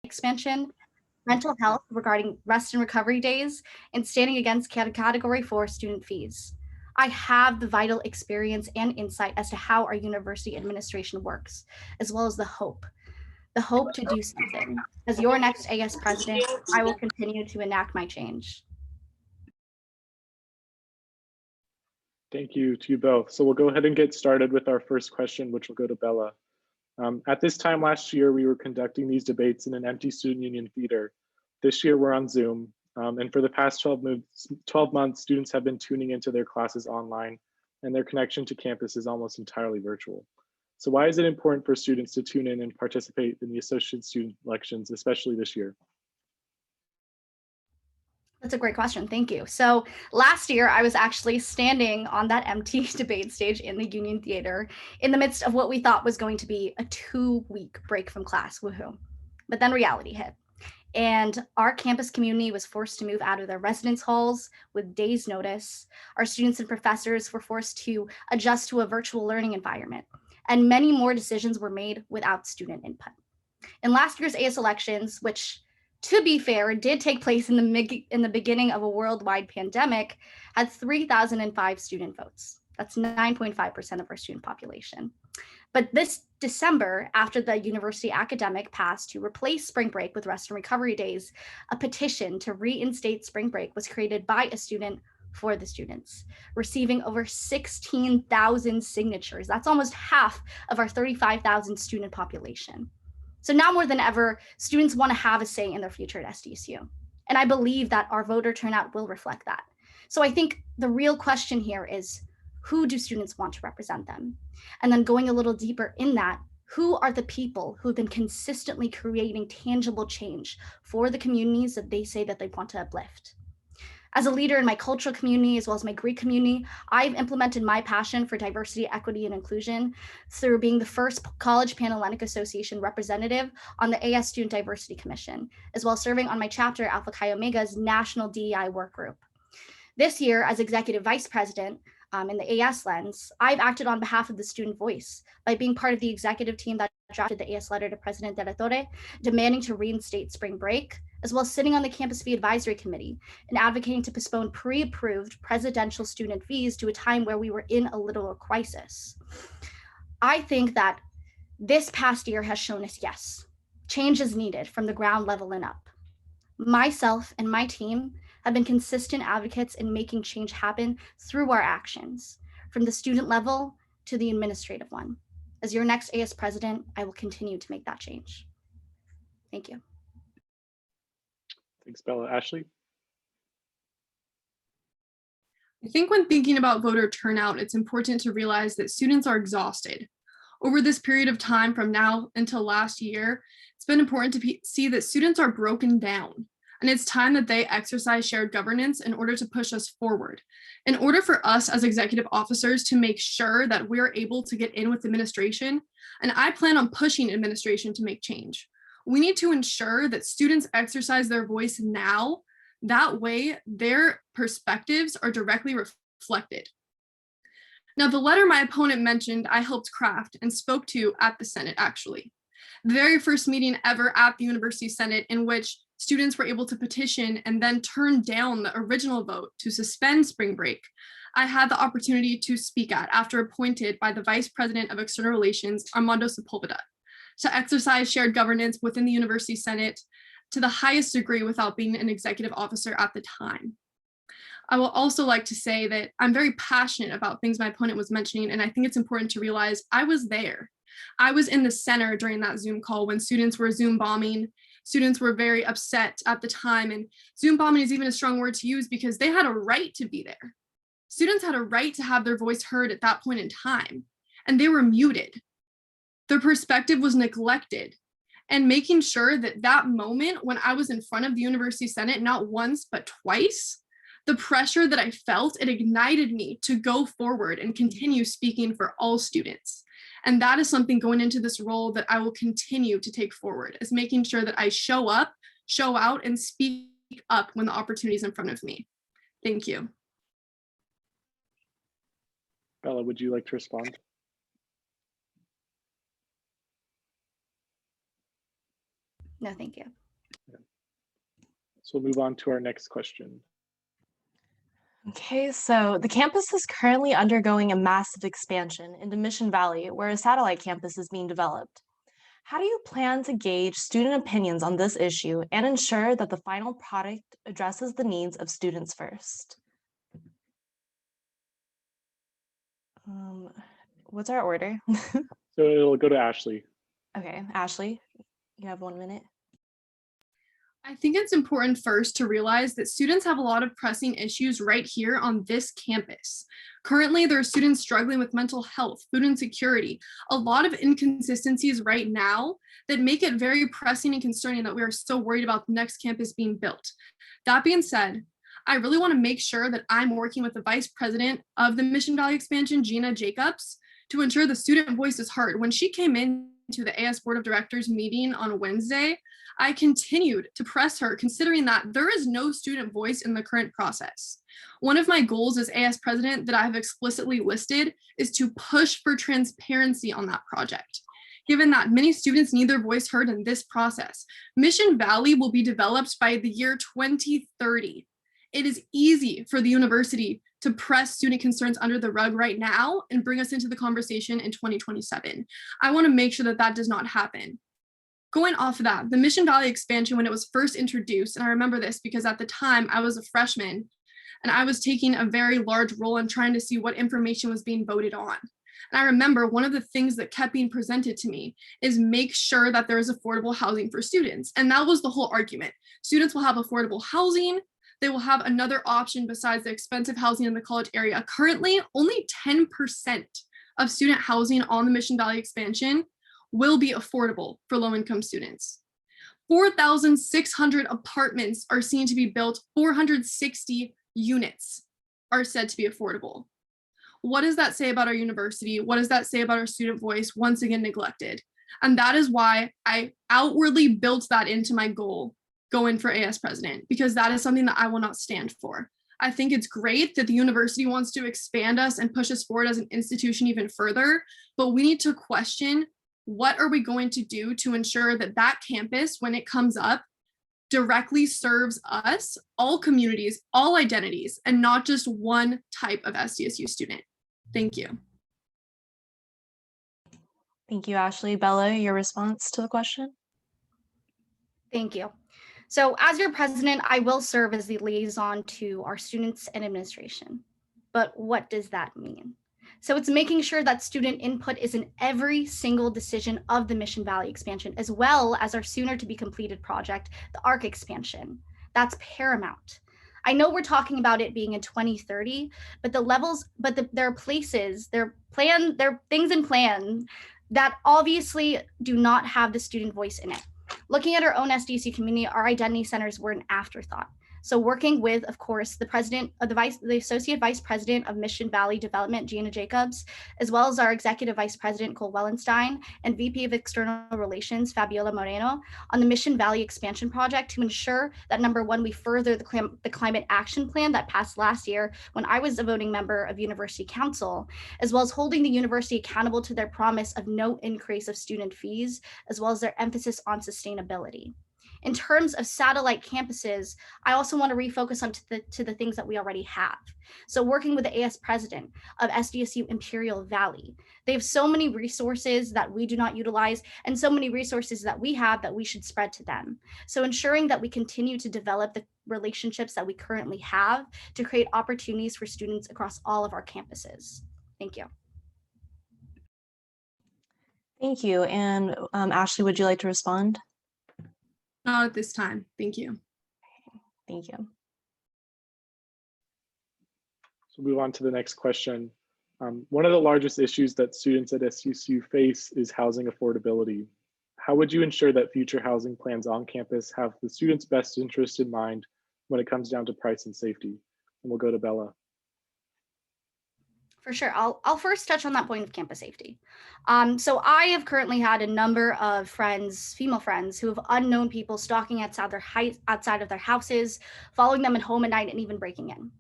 expansion, mental health regarding rest and recovery days, and standing against Category 4 student fees. I have the vital experience and insight as to how our university administration works, as well as the hope to do something. As your next AS president, I will continue to enact my change. Thank you to you both. So we'll go ahead and get started with our first question, which will go to Bella. At this time last year, we were conducting these debates in an empty student union theater. This year, we're on Zoom. And for the past 12 months, students have been tuning into their classes online, and their connection to campus is almost entirely virtual. So why is it important for students to tune in and participate in the associate student elections, especially this year? That's a great question. Thank you. So last year, I was actually standing on that empty debate stage in the Union Theater in the midst of what we thought was going to be a 2-week break from class. Woohoo. But then reality hit. And our campus community was forced to move out of their residence halls with days' notice. Our students and professors were forced to adjust to a virtual learning environment. And many more decisions were made without student input. In last year's AS elections, which, to be fair, did take place in the beginning of a worldwide pandemic, had 3,005 student votes. That's 9.5% of our student population. But this December, after the university academic passed to replace spring break with rest and recovery days, a petition to reinstate spring break was created by a student for the students, receiving over 16,000 signatures. That's almost half of our 35,000 student population. So now more than ever, students want to have a say in their future at SDSU. And I believe that our voter turnout will reflect that. So I think the real question here is, who do students want to represent them? And then going a little deeper in that, who are the people who've been consistently creating tangible change for the communities that they say that they want to uplift? As a leader in my cultural community, as well as my Greek community, I've implemented my passion for diversity, equity, and inclusion through being the first College Panhellenic Association representative on the AS Student Diversity Commission, as well as serving on my chapter, Alpha Chi Omega's National DEI Work Group. This year, as Executive Vice President, in the AS lens, I've acted on behalf of the student voice by being part of the executive team that drafted the AS letter to President De La Torre, demanding to reinstate spring break, as well as sitting on the campus fee advisory committee and advocating to postpone pre-approved presidential student fees to a time where we were in a literal crisis. I think that this past year has shown us, yes, change is needed from the ground level and up. Myself and my team have been consistent advocates in making change happen through our actions, from the student level to the administrative one. As your next AS president, I will continue to make that change. Thank you. Thanks, Bella. Ashley? I think when thinking about voter turnout, it's important to realize that students are exhausted. Over this period of time from now until last year, it's been important to see that students are broken down. And it's time that they exercise shared governance in order to push us forward. In order for us as executive officers to make sure that we're able to get in with administration, and I plan on pushing administration to make change, we need to ensure that students exercise their voice now. That way, their perspectives are directly reflected. Now, the letter my opponent mentioned, I helped craft and spoke to at the Senate, actually. The very first meeting ever at the University Senate in which students were able to petition and then turn down the original vote to suspend spring break, I had the opportunity to speak at after appointed by the Vice President of External Relations, Armando Sepulveda, to exercise shared governance within the University Senate to the highest degree without being an executive officer at the time. I will also like to say that I'm very passionate about things my opponent was mentioning, and I think it's important to realize I was there. I was in the center during that Zoom call when students were Zoom bombing. Students were very upset at the time, and Zoom bombing is even a strong word to use because they had a right to be there. Students had a right to have their voice heard at that point in time, and they were muted. Their perspective was neglected. And making sure that that moment when I was in front of the University Senate, not once, but twice, the pressure that I felt, it ignited me to go forward and continue speaking for all students. And that is something going into this role that I will continue to take forward, is making sure that I show up, show out, and speak up when the opportunity is in front of me. Thank you. Bella, would you like to respond? No, thank you. So we'll move on to our next question. Okay, so the campus is currently undergoing a massive expansion into Mission Valley, where a satellite campus is being developed. How do you plan to gauge student opinions on this issue and ensure that the final product addresses the needs of students first? What's our order? So it'll go to Ashley. Okay, Ashley, you have 1 minute. I think it's important first to realize that students have a lot of pressing issues right here on this campus. Currently, there are students struggling with mental health, food insecurity, a lot of inconsistencies right now that make it very pressing and concerning that we are so worried about the next campus being built. That being said, I really want to make sure that I'm working with the Vice President of the Mission Valley Expansion, Gina Jacobs, to ensure the student voice is heard. When she came into the AS Board of Directors meeting on Wednesday, I continued to press her, considering that there is no student voice in the current process. One of my goals as AS president that I have explicitly listed is to push for transparency on that project. Given that many students need their voice heard in this process, Mission Valley will be developed by the year 2030. It is easy for the university to press student concerns under the rug right now and bring us into the conversation in 2027. I want to make sure that that does not happen. Going off of that, the Mission Valley expansion, when it was first introduced, and I remember this because at the time I was a freshman and I was taking a very large role in trying to see what information was being voted on. And I remember one of the things that kept being presented to me is make sure that there is affordable housing for students. And that was the whole argument. Students will have affordable housing. They will have another option besides the expensive housing in the college area. Currently, only 10% of student housing on the Mission Valley expansion will be affordable for low-income students. 4,600 apartments are seen to be built. 460 units are said to be affordable. What does that say about our university? What does that say about our student voice? Once again, neglected. And that is why I outwardly built that into my goal going for AS president, because that is something that I will not stand for. I think it's great that the university wants to expand us and push us forward as an institution even further, but we need to question what are we going to do to ensure that that campus, when it comes up, directly serves us, all communities, all identities, and not just one type of SDSU student. Thank you. Thank you, Ashley. Bella, your response to the question? Thank you. So as your president, I will serve as the liaison to our students and administration. But what does that mean? So it's making sure that student input is in every single decision of the Mission Valley expansion, as well as our sooner to be completed project, the ARC expansion. That's paramount. I know we're talking about it being in 2030, but there are places, there are things in plan that obviously do not have the student voice in it. Looking at our own SDSU community, our identity centers were an afterthought. So working with, of course, the Associate Vice President of Mission Valley Development, Gina Jacobs, as well as our Executive Vice President, Cole Wellenstein, and VP of External Relations, Fabiola Moreno, on the Mission Valley expansion project to ensure that, number one, we further the climate action plan that passed last year when I was a voting member of University Council, as well as holding the university accountable to their promise of no increase of student fees, as well as their emphasis on sustainability. In terms of satellite campuses, I also want to refocus on to the things that we already have. So working with the AS president of SDSU Imperial Valley, they have so many resources that we do not utilize and so many resources that we have that we should spread to them. So ensuring that we continue to develop the relationships that we currently have to create opportunities for students across all of our campuses. Thank you. Thank you. And Ashley, would you like to respond? Not at this time. Thank you. Thank you. So move on to the next question. One of the largest issues that students at SUSU face is housing affordability. How would you ensure that future housing plans on campus have the students' best interest in mind when it comes down to price and safety? And we'll go to Bella. For sure. I'll first touch on that point of campus safety. So I have currently had a number of friends, female friends, who have unknown people stalking outside of their houses, following them at home at night, and even breaking in.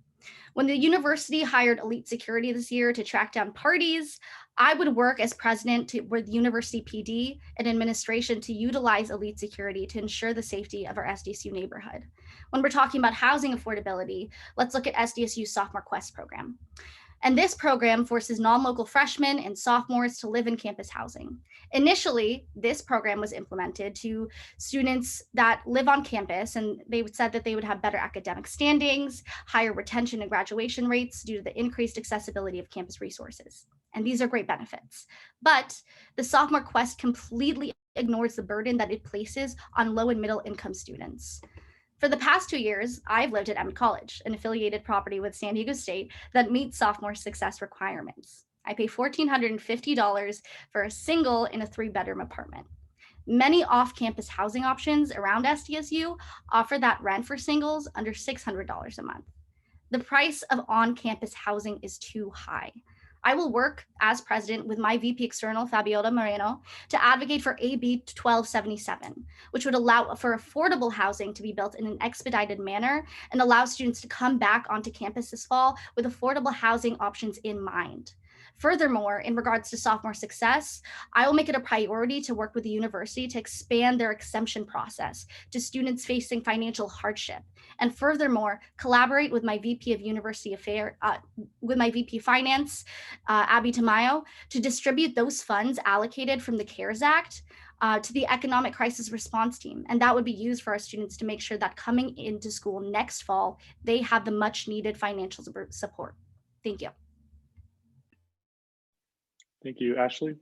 When the university hired elite security this year to track down parties, I would work as president with the university PD and administration to utilize elite security to ensure the safety of our SDSU neighborhood. When we're talking about housing affordability, let's look at SDSU's Sophomore Quest program. And this program forces non-local freshmen and sophomores to live in campus housing. Initially, this program was implemented to students that live on campus, and they said that they would have better academic standings, higher retention and graduation rates due to the increased accessibility of campus resources. And these are great benefits. But the Sophomore Quest completely ignores the burden that it places on low and middle income students. For the past 2 years, I've lived at Emmett College, an affiliated property with San Diego State that meets sophomore success requirements. I pay $1,450 for a single in a 3-bedroom apartment. Many off-campus housing options around SDSU offer that rent for singles under $600 a month. The price of on-campus housing is too high. I will work as president with my VP External, Fabiola Moreno, to advocate for AB 1277, which would allow for affordable housing to be built in an expedited manner and allow students to come back onto campus this fall with affordable housing options in mind. Furthermore, in regards to sophomore success, I will make it a priority to work with the university to expand their exemption process to students facing financial hardship. And furthermore, collaborate with my VP of University Affairs, with my VP Finance, Abby Tamayo, to distribute those funds allocated from the CARES Act to the Economic Crisis Response Team. And that would be used for our students to make sure that coming into school next fall, they have the much needed financial support. Thank you. Thank you. Ashley?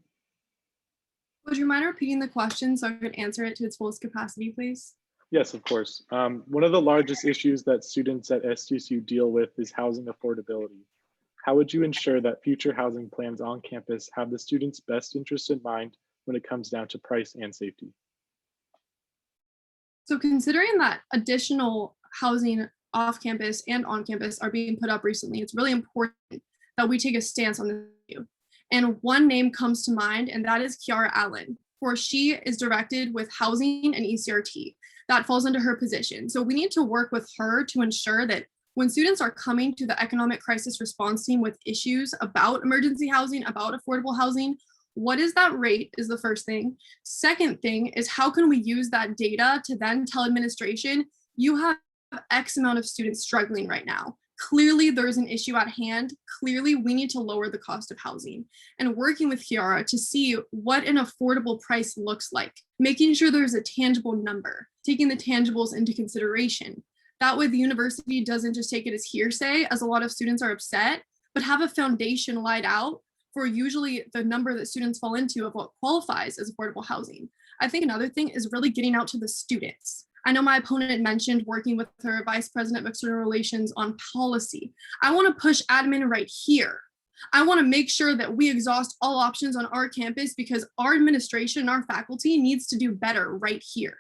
Would you mind repeating the question so I could answer it to its fullest capacity, please? Yes, of course. One of the largest issues that students at SDSU deal with is housing affordability. How would you ensure that future housing plans on campus have the students' best interest in mind when it comes down to price and safety? So considering that additional housing off campus and on campus are being put up recently, it's really important that we take a stance on this issue. And one name comes to mind, and that is Kiara Allen, for she is directed with housing and ECRT. That falls into her position. So we need to work with her to ensure that when students are coming to the Economic Crisis Response Team with issues about emergency housing, about affordable housing, what is that rate is the first thing. Second thing is how can we use that data to then tell administration, you have X amount of students struggling right now. Clearly there's an issue at hand. Clearly we need to lower the cost of housing, and working with Kiara to see what an affordable price looks like, making sure there's a tangible number, taking the tangibles into consideration. That way the university doesn't just take it as hearsay, as a lot of students are upset, but have a foundation laid out for usually the number that students fall into of what qualifies as affordable housing. I think another thing is really getting out to the students. I know my opponent mentioned working with her vice president of external relations on policy. I want to push admin right here. I want to make sure that we exhaust all options on our campus because our administration, our faculty needs to do better right here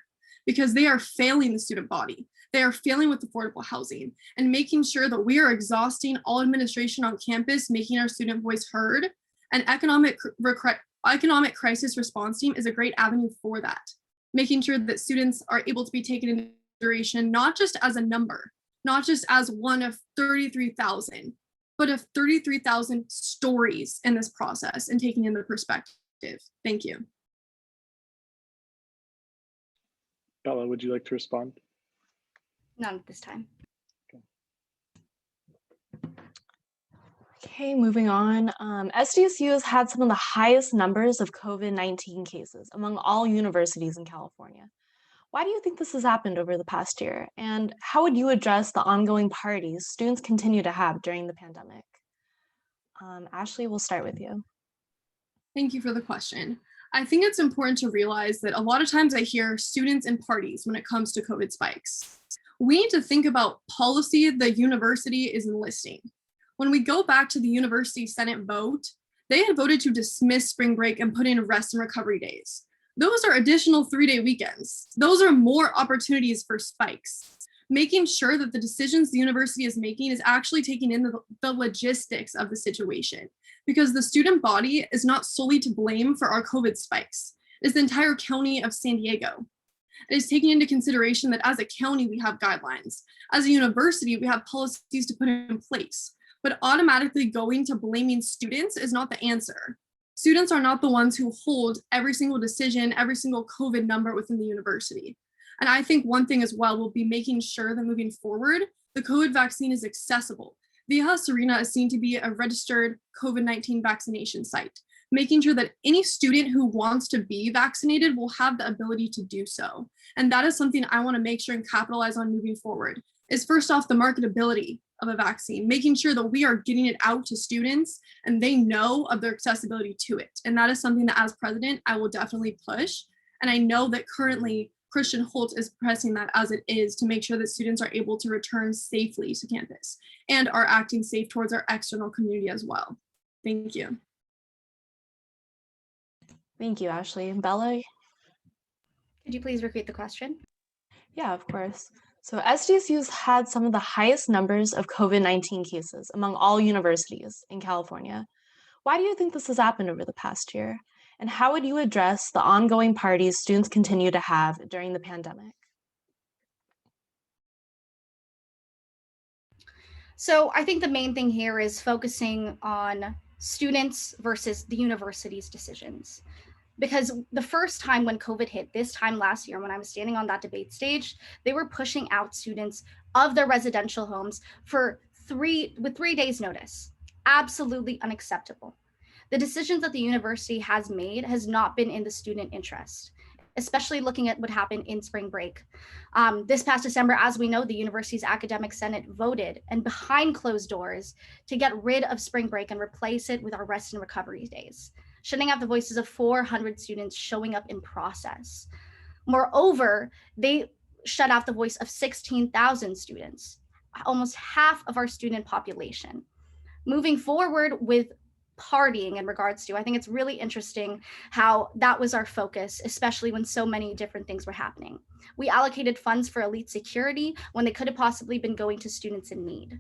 because they are failing the student body. They are failing with affordable housing, and making sure that we are exhausting all administration on campus, making our student voice heard. An economic crisis response team is a great avenue for that. Making sure that students are able to be taken into consideration, not just as a number, not just as one of 33,000, but of 33,000 stories in this process and taking in the perspective. Thank you. Bella, would you like to respond? None at this time. Okay, moving on. SDSU has had some of the highest numbers of COVID-19 cases among all universities in California. Why do you think this has happened over the past year? And how would you address the ongoing parties students continue to have during the pandemic? Ashley, we'll start with you. Thank you for the question. I think it's important to realize that a lot of times I hear students and parties when it comes to COVID spikes. We need to think about policy the university is enlisting. When we go back to the university Senate vote, they had voted to dismiss spring break and put in rest and recovery days. Those are additional 3-day weekends. Those are more opportunities for spikes. Making sure that the decisions the university is making is actually taking in the logistics of the situation, because the student body is not solely to blame for our COVID spikes. It's the entire county of San Diego. It is taking into consideration that as a county, we have guidelines. As a university, we have policies to put in place. But automatically going to blaming students is not the answer. Students are not the ones who hold every single decision, every single COVID number within the university. And I think one thing as well will be making sure that moving forward, the COVID vaccine is accessible. Vieja Serena is seen to be a registered COVID-19 vaccination site, making sure that any student who wants to be vaccinated will have the ability to do so. And that is something I want to make sure and capitalize on moving forward, is first off the marketability of a vaccine, making sure that we are getting it out to students and they know of their accessibility to it. And that is something that as president, I will definitely push. And I know that currently Christian Holt is pressing that as it is to make sure that students are able to return safely to campus and are acting safe towards our external community as well. Thank you. Thank you, Ashley. Bella? Could you please repeat the question? Yeah, of course. So SDSU's had some of the highest numbers of COVID-19 cases among all universities in California. Why do you think this has happened over the past year? And how would you address the ongoing parties students continue to have during the pandemic? So I think the main thing here is focusing on students versus the university's decisions. Because the first time when COVID hit, this time last year, when I was standing on that debate stage, they were pushing out students of their residential homes with 3 days notice. Absolutely unacceptable. The decisions that the university has made has not been in the student interest, especially looking at what happened in spring break. This past December, as we know, the university's academic senate voted and behind closed doors to get rid of spring break and replace it with our rest and recovery days, shutting out the voices of 400 students showing up in process. Moreover, they shut out the voice of 16,000 students, almost half of our student population. Moving forward with partying in regards to, I think it's really interesting how that was our focus, especially when so many different things were happening. We allocated funds for elite security when they could have possibly been going to students in need.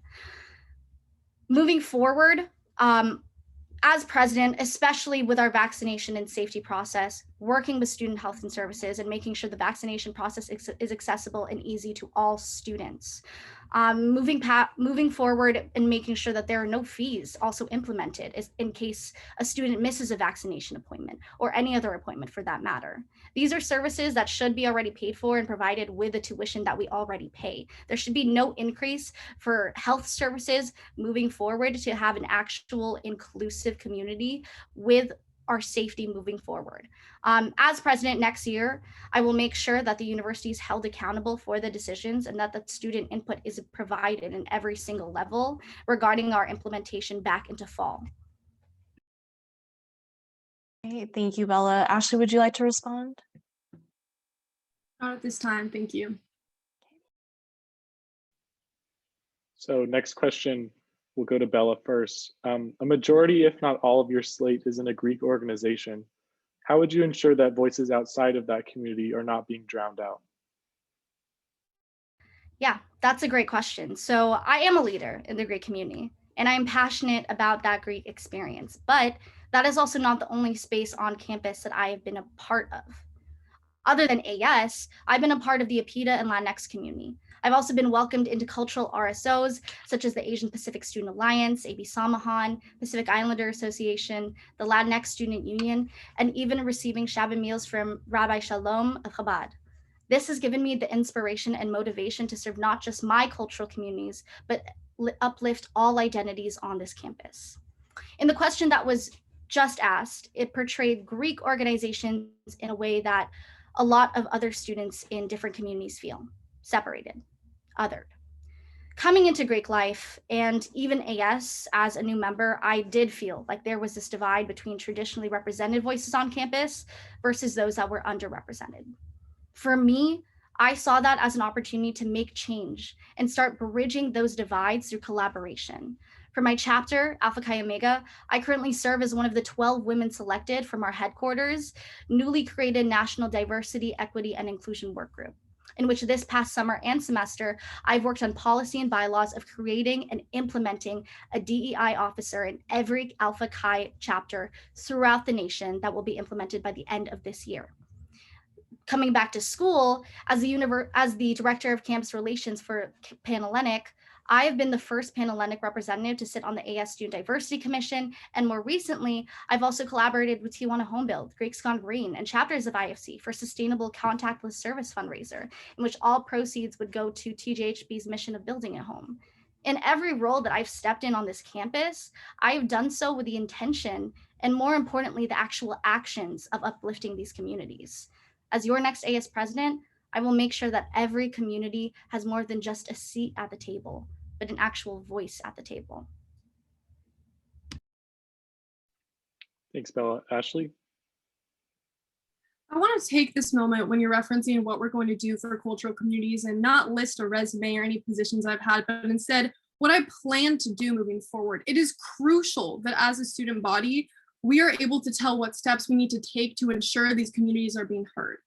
Moving forward, as president, especially with our vaccination and safety process, working with student health and services and making sure the vaccination process is accessible and easy to all students. Moving forward and making sure that there are no fees also implemented in case a student misses a vaccination appointment or any other appointment for that matter. These are services that should be already paid for and provided with the tuition that we already pay. There should be no increase for health services moving forward to have an actual inclusive community with our safety moving forward. As president next year, I will make sure that the university is held accountable for the decisions and that the student input is provided in every single level regarding our implementation back into fall. Great, thank you, Bella. Ashley, would you like to respond? Not at this time, thank you. So next question, we'll go to Bella first. A majority, if not all of your slate is in a Greek organization. How would you ensure that voices outside of that community are not being drowned out? Yeah, that's a great question. So I am a leader in the Greek community and I'm passionate about that Greek experience, but that is also not the only space on campus that I have been a part of. Other than AS, I've been a part of the APITA and Latinx community. I've also been welcomed into cultural RSOs, such as the Asian Pacific Student Alliance, AB Samahan, Pacific Islander Association, the Latinx Student Union, and even receiving Shabbat meals from Rabbi Shalom of Chabad. This has given me the inspiration and motivation to serve not just my cultural communities, but uplift all identities on this campus. In the question that was just asked, it portrayed Greek organizations in a way that a lot of other students in different communities feel separated, othered. Coming into Greek life and even AS as a new member, I did feel like there was this divide between traditionally represented voices on campus versus those that were underrepresented. For me, I saw that as an opportunity to make change and start bridging those divides through collaboration. For my chapter, Alpha Chi Omega, I currently serve as one of the 12 women selected from our headquarters, newly created National Diversity, Equity, and Inclusion Work Group, in which this past summer and semester, I've worked on policy and bylaws of creating and implementing a DEI officer in every Alpha Chi chapter throughout the nation that will be implemented by the end of this year. Coming back to school, as the director of campus relations for Panhellenic, I have been the first Panhellenic representative to sit on the AS Student Diversity Commission, and more recently, I've also collaborated with Tijuana Home Build, Greeks Gone Green, and chapters of IFC for Sustainable Contactless Service Fundraiser, in which all proceeds would go to TJHB's mission of building a home. In every role that I've stepped in on this campus, I have done so with the intention, and more importantly, the actual actions of uplifting these communities. As your next AS president, I will make sure that every community has more than just a seat at the table, but an actual voice at the table. Thanks, Bella. Ashley? I want to take this moment when you're referencing what we're going to do for cultural communities and not list a resume or any positions I've had, but instead what I plan to do moving forward. It is crucial that as a student body, we are able to tell what steps we need to take to ensure these communities are being heard.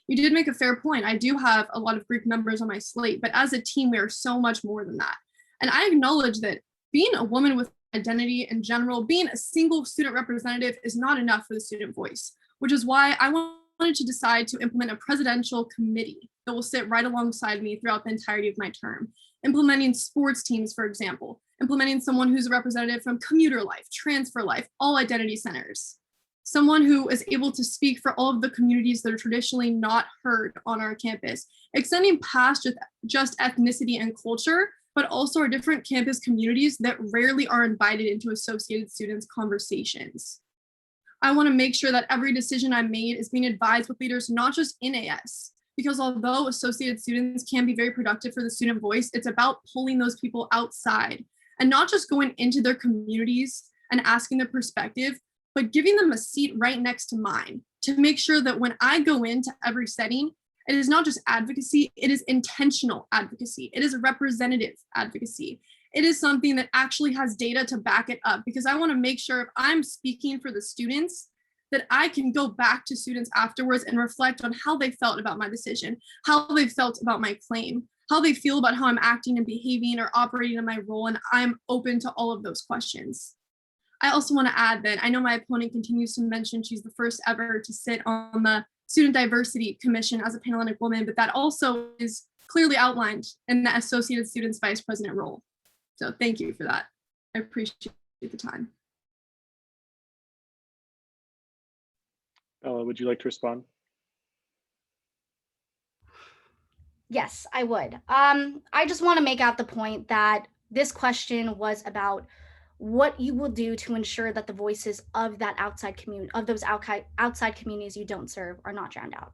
You did make a fair point. I do have a lot of Greek members on my slate, but as a team, we are so much more than that. And I acknowledge that being a woman with identity in general, being a single student representative is not enough for the student voice, which is why I wanted to decide to implement a presidential committee that will sit right alongside me throughout the entirety of my term, implementing sports teams, for example, implementing someone who's a representative from commuter life, transfer life, all identity centers, someone who is able to speak for all of the communities that are traditionally not heard on our campus, extending past just ethnicity and culture, but also our different campus communities that rarely are invited into Associated Students conversations. I want to make sure that every decision I made is being advised with leaders, not just in AS, because although Associated Students can be very productive for the student voice, it's about pulling those people outside and not just going into their communities and asking their perspective, but giving them a seat right next to mine to make sure that when I go into every setting, it is not just advocacy, it is intentional advocacy. It is representative advocacy. It is something that actually has data to back it up, because I want to make sure if I'm speaking for the students, that I can go back to students afterwards and reflect on how they felt about my decision, how they felt about my claim, how they feel about how I'm acting and behaving or operating in my role. And I'm open to all of those questions. I also want to add that I know my opponent continues to mention she's the first ever to sit on the Student Diversity Commission as a Panhellenic woman, but that also is clearly outlined in the Associated Students Vice President role. So thank you for that. I appreciate the time. Bella, would you like to respond? Yes, I would. I just want to make out the point that this question was about what you will do to ensure that the voices of that outside community, of those outside communities you don't serve, are not drowned out.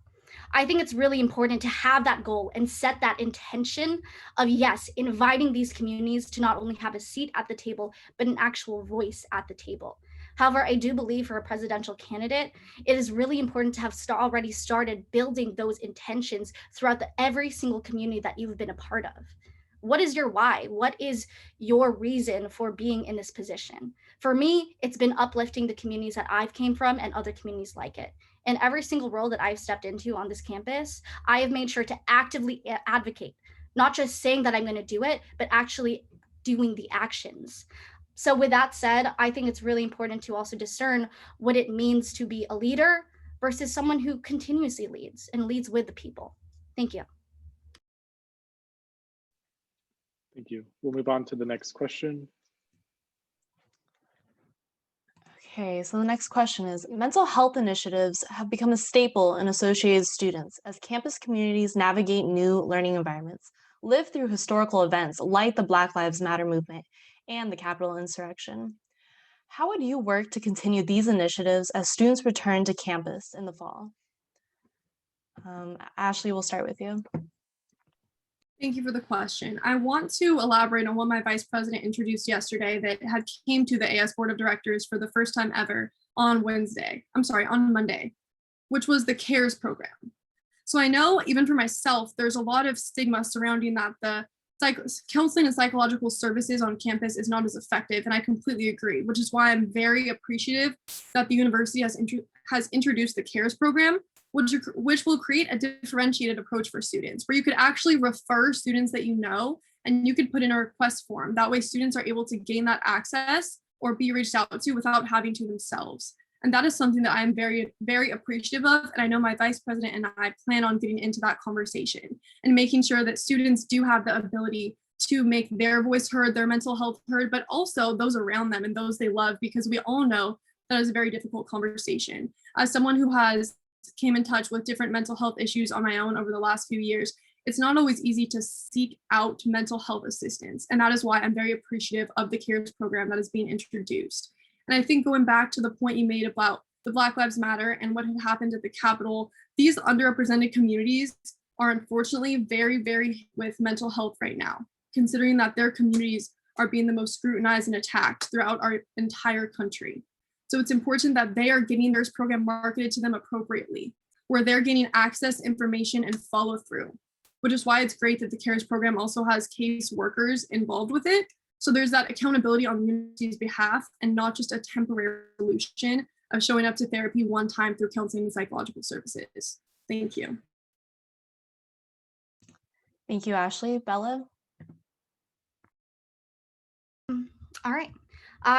I think it's really important to have that goal and set that intention of, yes, inviting these communities to not only have a seat at the table, but an actual voice at the table. However, I do believe for a presidential candidate, it is really important to have already started building those intentions throughout every single community that you've been a part of. What is your why? What is your reason for being in this position? For me, it's been uplifting the communities that I've came from and other communities like it. In every single role that I've stepped into on this campus, I have made sure to actively advocate, not just saying that I'm going to do it, but actually doing the actions. So with that said, I think it's really important to also discern what it means to be a leader versus someone who continuously leads and leads with the people. Thank you. Thank you. We'll move on to the next question. Okay, so the next question is, mental health initiatives have become a staple in Associated Students as campus communities navigate new learning environments, live through historical events like the Black Lives Matter movement and the Capitol insurrection. How would you work to continue these initiatives as students return to campus in the fall? Ashley, we'll start with you. Thank you for the question. I want to elaborate on what my vice president introduced yesterday that had came to the AS Board of Directors for the first time ever on Monday, which was the CARES program. So I know even for myself, there's a lot of stigma surrounding that the counseling and psychological services on campus is not as effective, and I completely agree, which is why I'm very appreciative that the university has introduced the CARES program, which will create a differentiated approach for students, where you could actually refer students that you know, and you could put in a request form. That way students are able to gain that access or be reached out to without having to themselves. And that is something that I'm very, very appreciative of. And I know my vice president and I plan on getting into that conversation and making sure that students do have the ability to make their voice heard, their mental health heard, but also those around them and those they love, because we all know that is a very difficult conversation. As someone who has came in touch with different mental health issues on my own over the last few years, it's not always easy to seek out mental health assistance. And that is why I'm very appreciative of the CARES program that is being introduced. And I think going back to the point you made about the Black Lives Matter and what had happened at the Capitol, these underrepresented communities are unfortunately very, very with mental health right now, considering that their communities are being the most scrutinized and attacked throughout our entire country. So it's important that they are getting their program marketed to them appropriately, where they're getting access, information, and follow through, which is why it's great that the CARES program also has case workers involved with it. So there's that accountability on the university's behalf and not just a temporary solution of showing up to therapy one time through counseling and psychological services. Thank you. Thank you, Ashley. Bella? All right.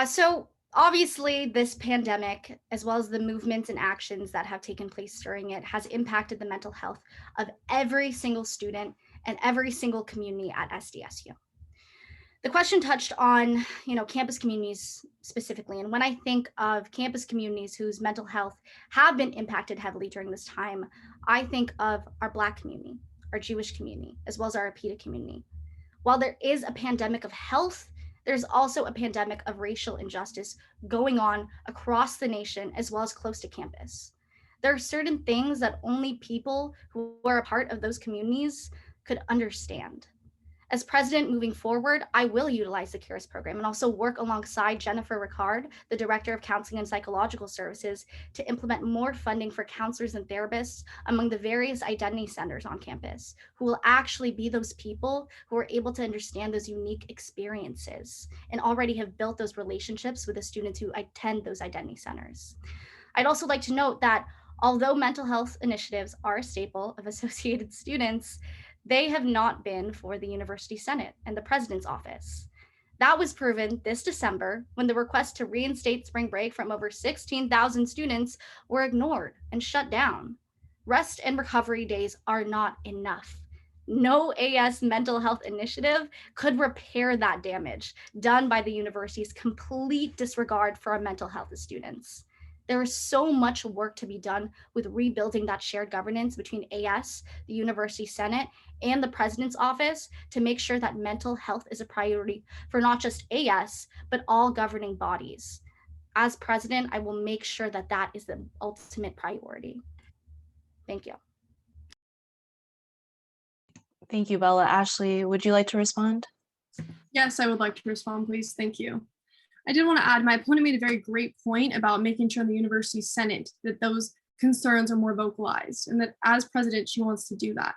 So obviously this pandemic, as well as the movements and actions that have taken place during it, has impacted the mental health of every single student and every single community at SDSU. The question touched on, campus communities specifically. And when I think of campus communities whose mental health have been impacted heavily during this time, I think of our Black community, our Jewish community, as well as our APITA community. While there is a pandemic of health, there's also a pandemic of racial injustice going on across the nation, as well as close to campus. There are certain things that only people who are a part of those communities could understand. As president moving forward, I will utilize the CARES program and also work alongside Jennifer Ricard, the Director of Counseling and Psychological Services, to implement more funding for counselors and therapists among the various identity centers on campus, who will actually be those people who are able to understand those unique experiences and already have built those relationships with the students who attend those identity centers. I'd also like to note that although mental health initiatives are a staple of Associated Students, they have not been for the University Senate and the President's office. That was proven this December when the request to reinstate spring break from over 16,000 students were ignored and shut down. Rest and recovery days are not enough. No AS mental health initiative could repair that damage done by the university's complete disregard for our mental health of students. There is so much work to be done with rebuilding that shared governance between AS, the University Senate, and the President's office to make sure that mental health is a priority for not just AS, but all governing bodies. As president, I will make sure that that is the ultimate priority. Thank you. Thank you, Bella. Ashley, would you like to respond? Yes, I would like to respond, please. Thank you. I did want to add, my opponent made a very great point about making sure in the University Senate that those concerns are more vocalized, and that as president, she wants to do that.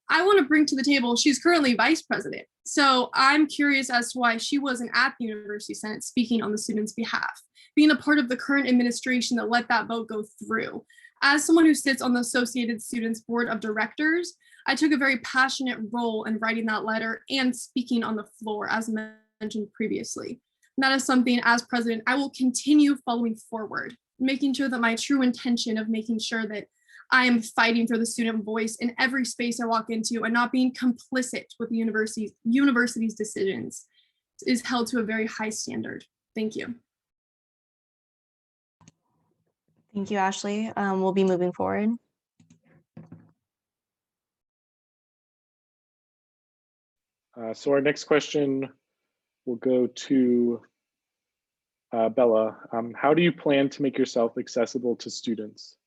I want to bring to the table, she's currently vice president. So I'm curious as to why she wasn't at the University Senate speaking on the students' behalf, being a part of the current administration that let that vote go through. As someone who sits on the Associated Students Board of Directors, I took a very passionate role in writing that letter and speaking on the floor, as mentioned previously. And that is something, as president, I will continue following forward, making sure that my true intention of making sure that I am fighting for the student voice in every space I walk into and not being complicit with the university's decisions is held to a very high standard. Thank you. Thank you, Ashley. We'll be moving forward. So our next question will go to Bella. How do you plan to make yourself accessible to students?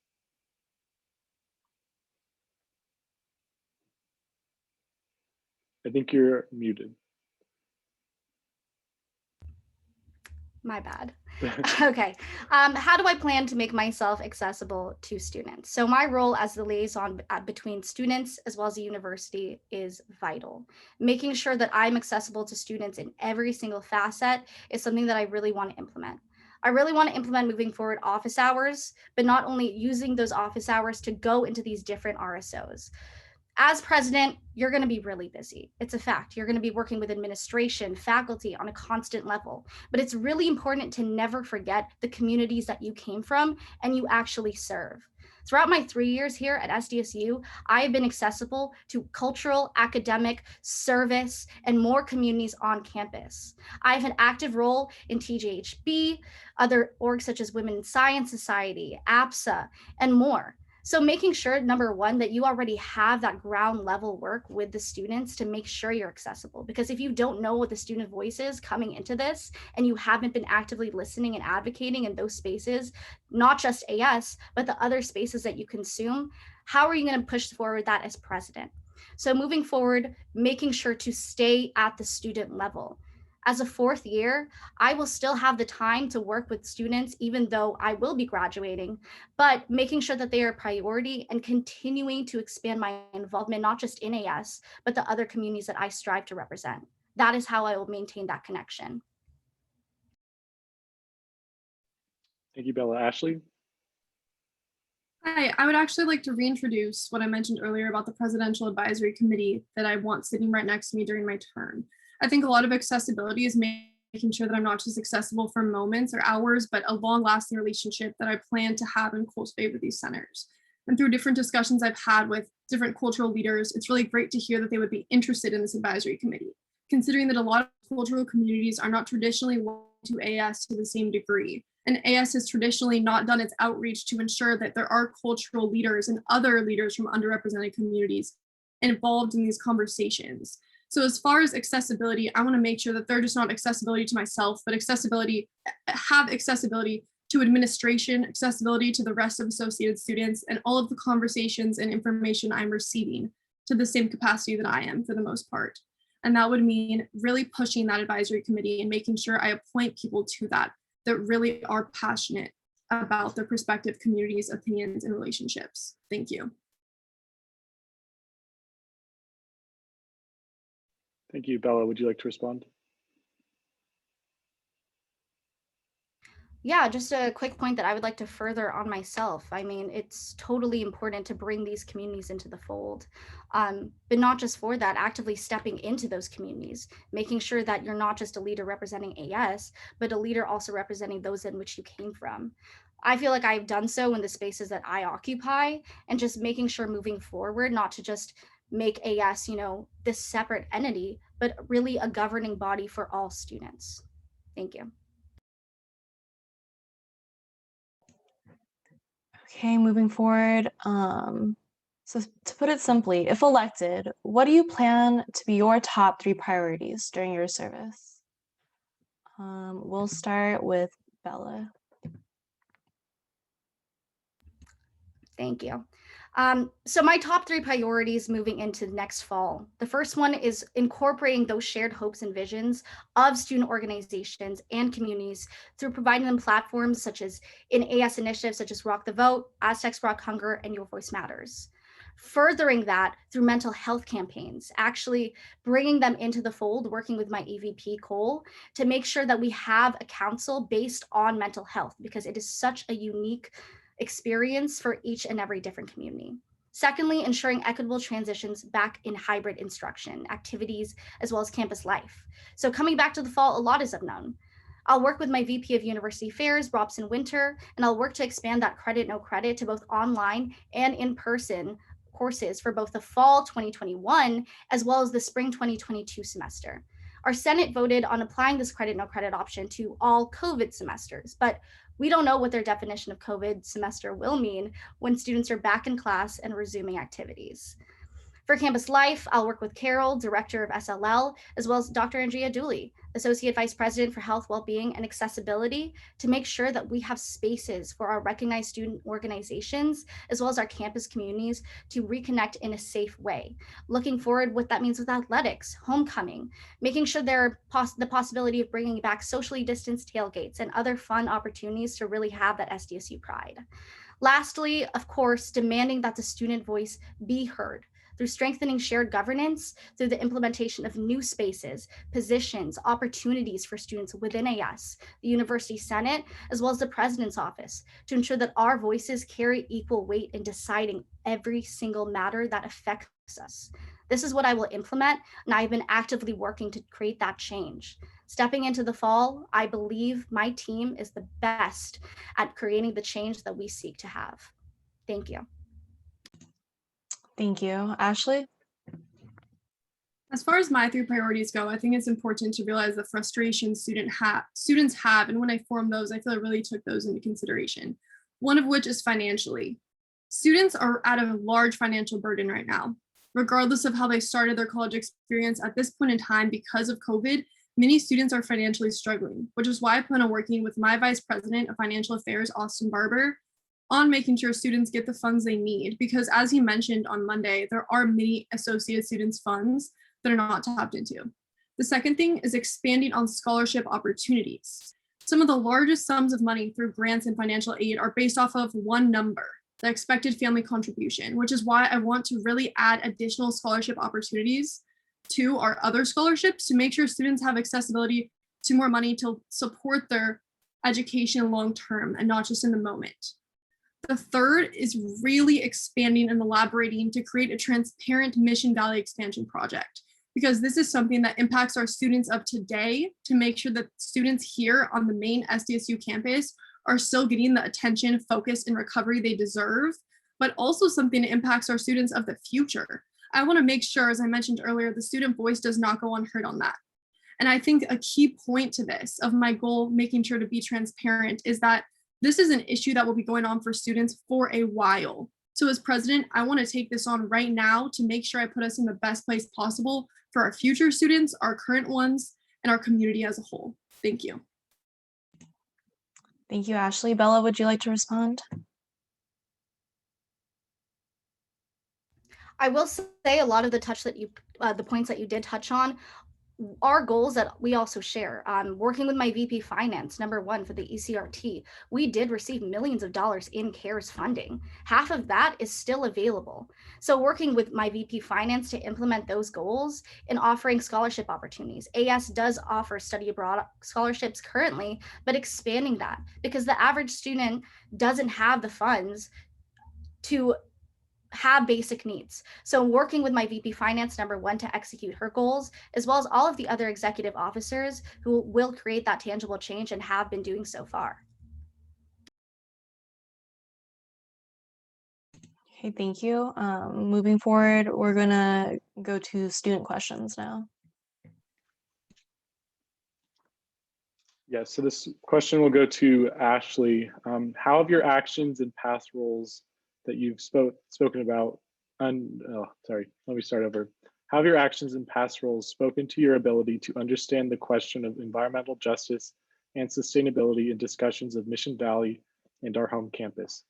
I think you're muted. My bad. Okay. How do I plan to make myself accessible to students? So my role as the liaison between students as well as the university is vital. Making sure that I'm accessible to students in every single facet is something that I really want to implement. I really want to implement moving forward office hours, but not only using those office hours to go into these different RSOs. As president, you're going to be really busy. It's a fact. You're going to be working with administration, faculty on a constant level. But it's really important to never forget the communities that you came from and you actually serve. Throughout my 3 years here at SDSU, I have been accessible to cultural, academic, service, and more communities on campus. I have an active role in TJHB, other orgs such as Women in Science Society, APSA, and more. So making sure, number one, that you already have that ground level work with the students to make sure you're accessible. Because if you don't know what the student voice is coming into this, and you haven't been actively listening and advocating in those spaces, not just AS, but the other spaces that you consume, how are you going to push forward that as president? So moving forward, making sure to stay at the student level. As a fourth year, I will still have the time to work with students, even though I will be graduating, but making sure that they are a priority and continuing to expand my involvement, not just in AS, but the other communities that I strive to represent. That is how I will maintain that connection. Thank you, Bella. Ashley? Hi, I would actually like to reintroduce what I mentioned earlier about the Presidential Advisory Committee that I want sitting right next to me during my term. I think a lot of accessibility is making sure that I'm not just accessible for moments or hours, but a long-lasting relationship that I plan to have and cultivate with these centers. And through different discussions I've had with different cultural leaders, it's really great to hear that they would be interested in this advisory committee, considering that a lot of cultural communities are not traditionally linked to AS to the same degree. And AS has traditionally not done its outreach to ensure that there are cultural leaders and other leaders from underrepresented communities involved in these conversations. So as far as accessibility, I want to make sure that they're just not accessibility to myself, but accessibility to administration, accessibility to the rest of associated students, and all of the conversations and information I'm receiving to the same capacity that I am for the most part. And that would mean really pushing that advisory committee and making sure I appoint people to that really are passionate about their prospective communities, opinions, and relationships. Thank you. Thank you, Bella. Would you like to respond? Yeah, just a quick point that I would like to further on myself. I mean, it's totally important to bring these communities into the fold, but not just for that, actively stepping into those communities, making sure that you're not just a leader representing AS, but a leader also representing those in which you came from. I feel like I've done so in the spaces that I occupy, and just making sure moving forward, not to just make AS, this separate entity, but really a governing body for all students. Thank you. Okay, moving forward. So to put it simply, if elected, what do you plan to be your top 3 priorities during your service? We'll start with Bella. Thank you. So my top 3 priorities moving into next fall. The first one is incorporating those shared hopes and visions of student organizations and communities through providing them platforms such as in AS initiatives such as Rock the Vote, Aztecs Rock Hunger, and Your Voice Matters. Furthering that through mental health campaigns, actually bringing them into the fold, working with my EVP Cole to make sure that we have a council based on mental health, because it is such a unique experience for each and every different community. Secondly, ensuring equitable transitions back in hybrid instruction, activities, as well as campus life. So coming back to the fall, a lot is unknown. I'll work with my VP of University Affairs, Robson Winter, and I'll work to expand that credit, no credit to both online and in-person courses for both the fall 2021 as well as the spring 2022 semester. Our Senate voted on applying this credit, no credit option to all COVID semesters, but we don't know what their definition of COVID semester will mean when students are back in class and resuming activities. For campus life, I'll work with Carol, director of SLL, as well as Dr. Andrea Dooley, Associate Vice President for Health, Wellbeing, and Accessibility, to make sure that we have spaces for our recognized student organizations, as well as our campus communities, to reconnect in a safe way. Looking forward, what that means with athletics, homecoming, making sure there are the possibility of bringing back socially distanced tailgates and other fun opportunities to really have that SDSU pride. Lastly, of course, demanding that the student voice be heard. through strengthening shared governance, through the implementation of new spaces, positions, opportunities for students within AS, the University Senate, as well as the President's Office, to ensure that our voices carry equal weight in deciding every single matter that affects us. This is what I will implement, and I've been actively working to create that change. Stepping into the fall, I believe my team is the best at creating the change that we seek to have. Thank you. Thank you. Ashley? As far as my 3 priorities go, I think it's important to realize the frustration students have, and when I formed those, I feel I really took those into consideration. One of which is financially. Students are at a large financial burden right now. Regardless of how they started their college experience at this point in time, because of COVID, many students are financially struggling, which is why I plan on working with my Vice President of Financial Affairs, Austin Barber, on making sure students get the funds they need. Because as he mentioned on Monday, there are many associate students' funds that are not tapped into. The second thing is expanding on scholarship opportunities. Some of the largest sums of money through grants and financial aid are based off of one number, the expected family contribution, which is why I want to really add additional scholarship opportunities to our other scholarships to make sure students have accessibility to more money to support their education long-term and not just in the moment. The third is really expanding and elaborating to create a transparent Mission Valley expansion project, because this is something that impacts our students of today to make sure that students here on the main SDSU campus are still getting the attention, focus, and recovery they deserve, but also something that impacts our students of the future. I want to make sure, as I mentioned earlier, the student voice does not go unheard on that. And I think a key point to this, of my goal, making sure to be transparent, is that this is an issue that will be going on for students for a while. So as president, I want to take this on right now to make sure I put us in the best place possible for our future students, our current ones, and our community as a whole. Thank you. Thank you, Ashley. Bella, would you like to respond? I will say a lot of the points that you did touch on are goals that we also share. Working with my VP Finance, number one, for the ECRT, we did receive millions of dollars in CARES funding. Half of that is still available. So working with my VP Finance to implement those goals and offering scholarship opportunities. AS does offer study abroad scholarships currently, but expanding that, because the average student doesn't have the funds to have basic needs. So working with my VP Finance, number one, to execute her goals, as well as all of the other executive officers who will create that tangible change and have been doing so far. Okay, thank you. Moving forward, we're gonna go to student questions now. Yeah, so this question will go to Ashley. How have your actions and past roles that you've spoken about, let me start over. How have your actions and past roles spoken to your ability to understand the question of environmental justice and sustainability in discussions of Mission Valley and our home campus?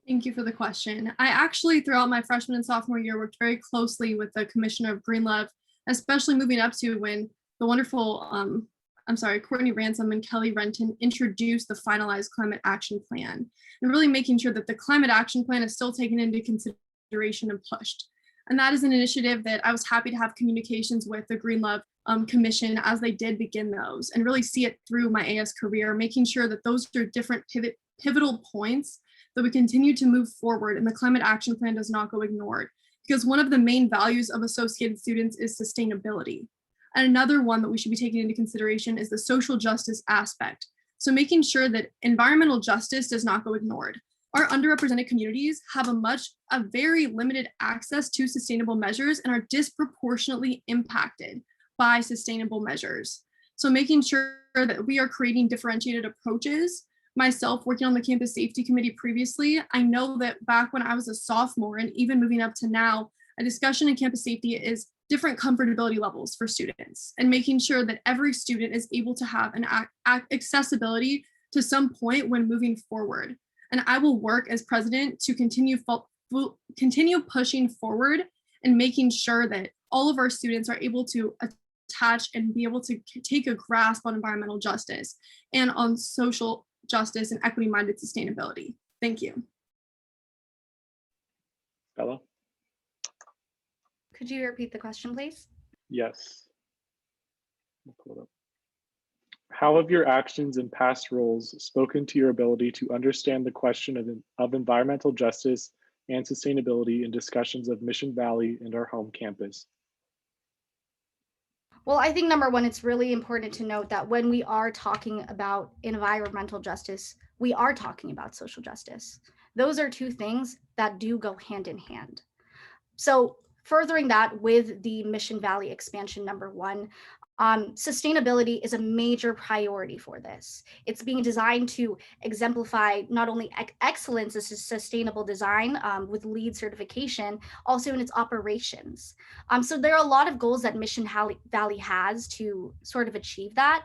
Thank you for the question. I actually, throughout my freshman and sophomore year, worked very closely with the Commissioner of Greenlove, especially moving up to when the wonderful, Courtney Ransom and Kelly Renton introduced the finalized climate action plan, and really making sure that the climate action plan is still taken into consideration and pushed. And that is an initiative that I was happy to have communications with the Greenlove Commission as they did begin those, and really see it through my AS career, making sure that those are different pivotal points that we continue to move forward, and the climate action plan does not go ignored, because one of the main values of associated students is sustainability. And another one that we should be taking into consideration is the social justice aspect. So making sure that environmental justice does not go ignored. Our underrepresented communities have a very limited access to sustainable measures and are disproportionately impacted by sustainable measures. So making sure that we are creating differentiated approaches. Myself, working on the campus safety committee previously, I know that back when I was a sophomore and even moving up to now, a discussion in campus safety is different comfortability levels for students, and making sure that every student is able to have an accessibility to some point when moving forward. And I will work as president to continue pushing forward and making sure that all of our students are able to attach and be able to take a grasp on environmental justice and on social justice and equity-minded sustainability. Thank you. Bella? Could you repeat the question, please? Yes. I'll pull it up. How have your actions and past roles spoken to your ability to understand the question of environmental justice and sustainability in discussions of Mission Valley and our home campus? Well, I think number one, it's really important to note that when we are talking about environmental justice, we are talking about social justice. Those are two things that do go hand in hand. So furthering that with the Mission Valley expansion, number one, sustainability is a major priority for this. It's being designed to exemplify not only excellence as a sustainable design with LEED certification, also in its operations. So there are a lot of goals that Mission Valley has to sort of achieve that.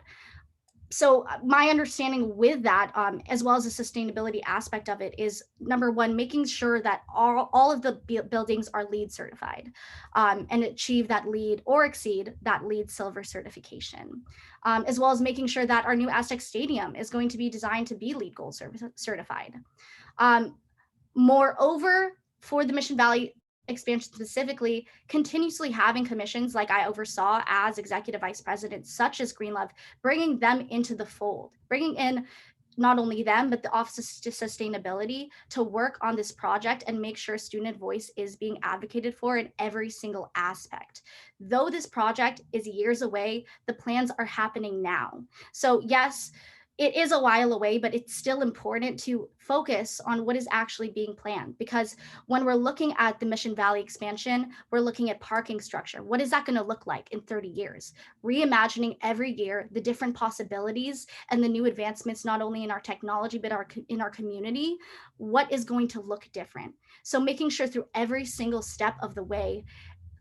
So my understanding with that, as well as the sustainability aspect of it, is number one, making sure that all of the buildings are LEED certified and achieve that LEED or exceed that LEED silver certification, as well as making sure that our new Aztec Stadium is going to be designed to be LEED Gold certified. Moreover, for the Mission Valley expansion specifically, continuously having commissions like I oversaw as executive vice president, such as Greenlove, bringing them into the fold, bringing in not only them, but the Office of Sustainability to work on this project and make sure student voice is being advocated for in every single aspect. Though this project is years away, the plans are happening now. So yes, it is a while away, but it's still important to focus on what is actually being planned, because when we're looking at the Mission Valley expansion, we're looking at parking structure. What is that going to look like in 30 years? Reimagining every year the different possibilities and the new advancements, not only in our technology, but in our community, what is going to look different. So making sure through every single step of the way,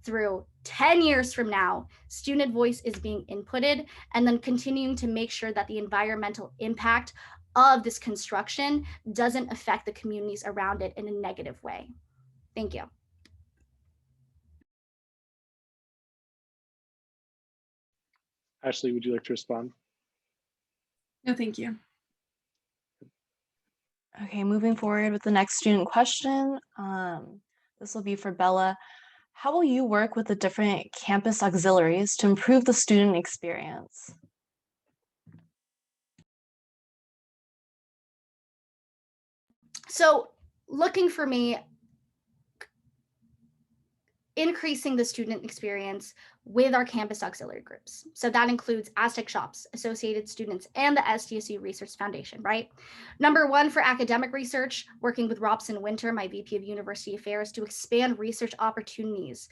through 10 years from now, student voice is being inputted, and then continuing to make sure that the environmental impact of this construction doesn't affect the communities around it in a negative way. Thank you. Ashley, would you like to respond? No, thank you. Okay, moving forward with the next student question. This will be for Bella. How will you work with the different campus auxiliaries to improve the student experience? So looking for me, increasing the student experience with our campus auxiliary groups. So that includes Aztec Shops, Associated Students, and the SDSU Research Foundation, right? Number one, for academic research, working with Robson Winter, my VP of University Affairs, to expand research opportunities.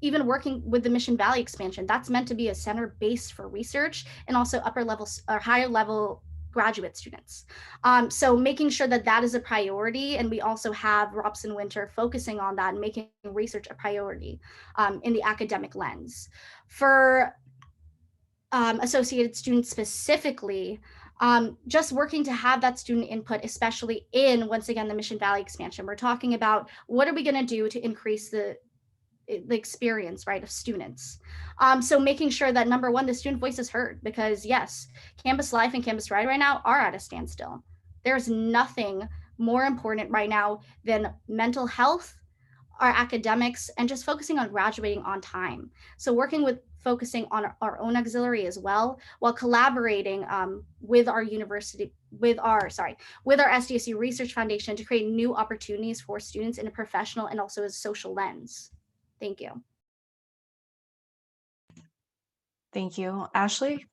Even working with the Mission Valley expansion, that's meant to be a center based for research and also upper level or higher level graduate students. So making sure that that is a priority, and we also have Robson Winter focusing on that and making research a priority in the academic lens. For associated students specifically, just working to have that student input, especially in, once again, the Mission Valley expansion. We're talking about what are we going to do to increase the experience, right, of students. So making sure that number one, the student voice is heard, because yes, campus life and campus ride right now are at a standstill. There's nothing more important right now than mental health, our academics, and just focusing on graduating on time. So working with focusing on our own auxiliary as well, while collaborating with our university, with our SDSU Research Foundation to create new opportunities for students in a professional and also a social lens. Thank you. Thank you. Ashley?